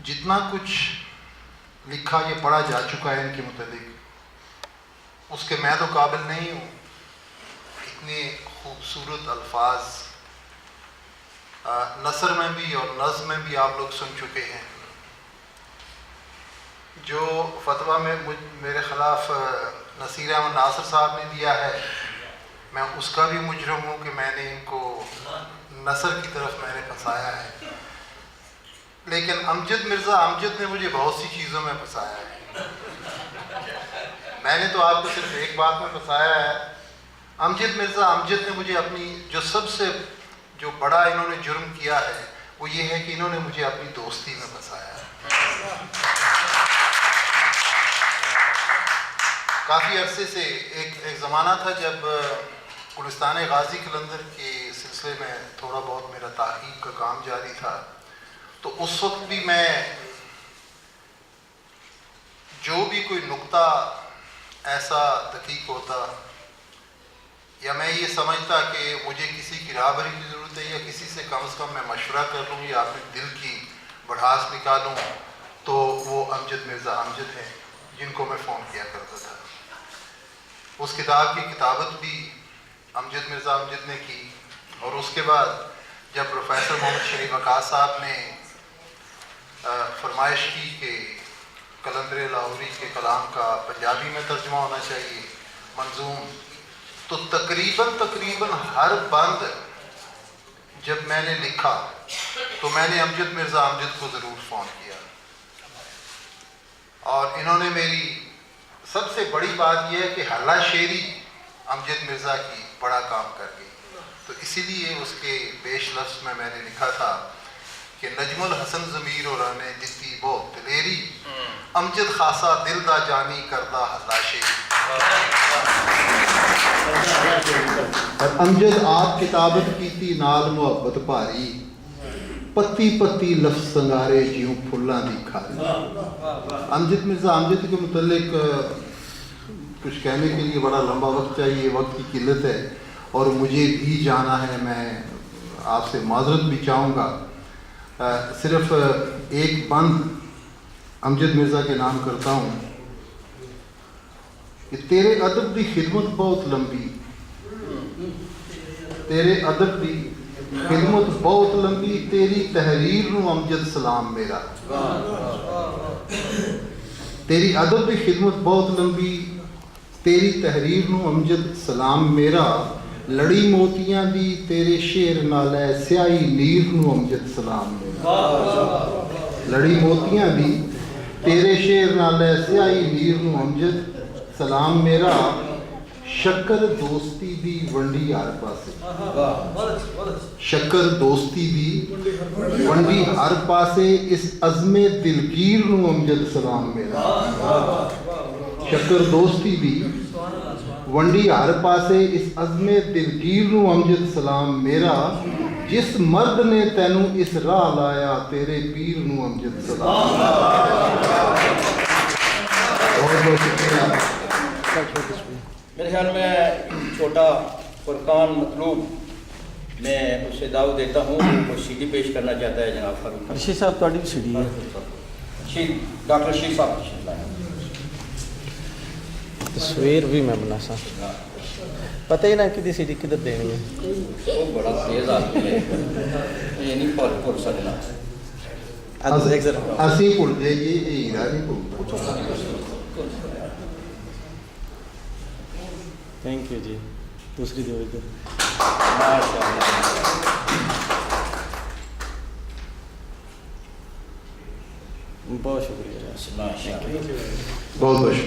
جتنا کچھ لکھا یا پڑھا جا چکا ہے ان کے متعلق اس کے میں تو قابل نہیں ہوں. اتنے خوبصورت الفاظ نثر میں بھی اور نظم میں بھی آپ لوگ سن چکے ہیں. جو فتویٰ میں میرے خلاف نصیر احمد ناصر صاحب نے دیا ہے میں اس کا بھی مجرم ہوں کہ میں نے ان کو نثر کی طرف میں نے پھنسایا ہے. لیکن امجد مرزا امجد نے مجھے بہت سی چیزوں میں پھنسایا ہے. میں نے تو آپ کو صرف ایک بات میں پھنسایا ہے. امجد مرزا امجد نے مجھے اپنی جو سب سے جو بڑا انہوں نے جرم کیا ہے وہ یہ ہے کہ انہوں نے مجھے اپنی دوستی میں پھنسایا ہے. کافی عرصے سے ایک زمانہ تھا جب گلستان غازی قلندر کے سلسلے میں تھوڑا بہت میرا تحقیق کا کام جاری تھا. تو اس وقت بھی میں جو بھی کوئی نقطہ ایسا دقیق ہوتا یا میں یہ سمجھتا کہ مجھے کسی کی رہبری کی ضرورت ہے یا کسی سے کم از کم میں مشورہ کر لوں یا اپنے دل کی بڑھاس نکالوں تو وہ امجد مرزا امجد ہیں جن کو میں فون کیا کرتا تھا. اس کتاب کی کتابت بھی امجد مرزا امجد نے کی. اور اس کے بعد جب پروفیسر محمد شریف عکاس صاحب نے فرمائش کی کہ قلندر لاہوری کے کلام کا پنجابی میں ترجمہ ہونا چاہیے منظوم, تو تقریباً ہر بند جب میں نے لکھا تو میں نے امجد مرزا امجد کو ضرور فون کیا. اور انہوں نے میری سب سے بڑی بات یہ ہے کہ حلہ شعری امجد مرزا کی بڑا کام کر گئی. تو اسی لیے اس کے پیش لفظ میں نے لکھا تھا کہ نجم الحسن ضمیر اور نے دتی بہت دلیری امجد خاصا دل دا جانی کردہ حلہ شعری. امجد آپ کتابت کیتی نال محبت بھاری پتی پتی لفظ سنگارے جیوں پھلاں دی کھاری. امجد مرزا امجد کے متعلق کچھ کہنے کے لیے بڑا لمبا وقت چاہیے, وقت کی قلت ہے اور مجھے بھی جانا ہے. میں آپ سے معذرت بھی چاہوں گا. صرف ایک بند امجد مرزا کے نام کرتا ہوں کہ تیرے ادب دی خدمت بہت لمبی, تیرے ادب دی خدمت بہت لمبی تیری تحریر نو امجد سلام میرا. تیری ادب دی خدمت بہت لمبی تیری تحریر نو امجد سلام میرا. لڑی موتیاں دی تیرے شعر نال ہے سیاہی نیر نو امجد سلام میرا. لڑی موتیاں دی تیرے شعر نال ہے سیاہی نیر نو امجد سلام میرا. شکر دوستی دی ونڈی ہر پاسے, شکر دوستی دی ونڈی ہر پاسے اس عزم دلگیر نو امجد سلام میرا. شکر دوستی دی ونڈی ہر پاسے اس عزم دلگیر نو امجد سلام میرا. جس مرد نے تینوں اس راہ لایا تیرے پیر نو امجد سلام. بہت بہت شکریہ. میرے خیال میں چھوٹا فرقان مطلوب میں اسے دعوت دیتا ہوں. وہ سی ڈی پیش کرنا چاہتا ہے جناب فاروق رشید صاحب تھوڑی بھی سی ڈی ہے. ڈاکٹر رشید صاحب تشریف لائیں. تصویر بھی میں بنا سا پتہ ہی نہ کہ سی ڈی کدھر دینی ہے. وہ بڑا تیز آدمی ہے یہ نہیں پور سکنا. اسی بھول جائے یہ ہیرا نہیں بھول. تھینک یو جی. دوسری دیو ادھر. بہت شکریہ. ماشاء اللہ. بہت بہت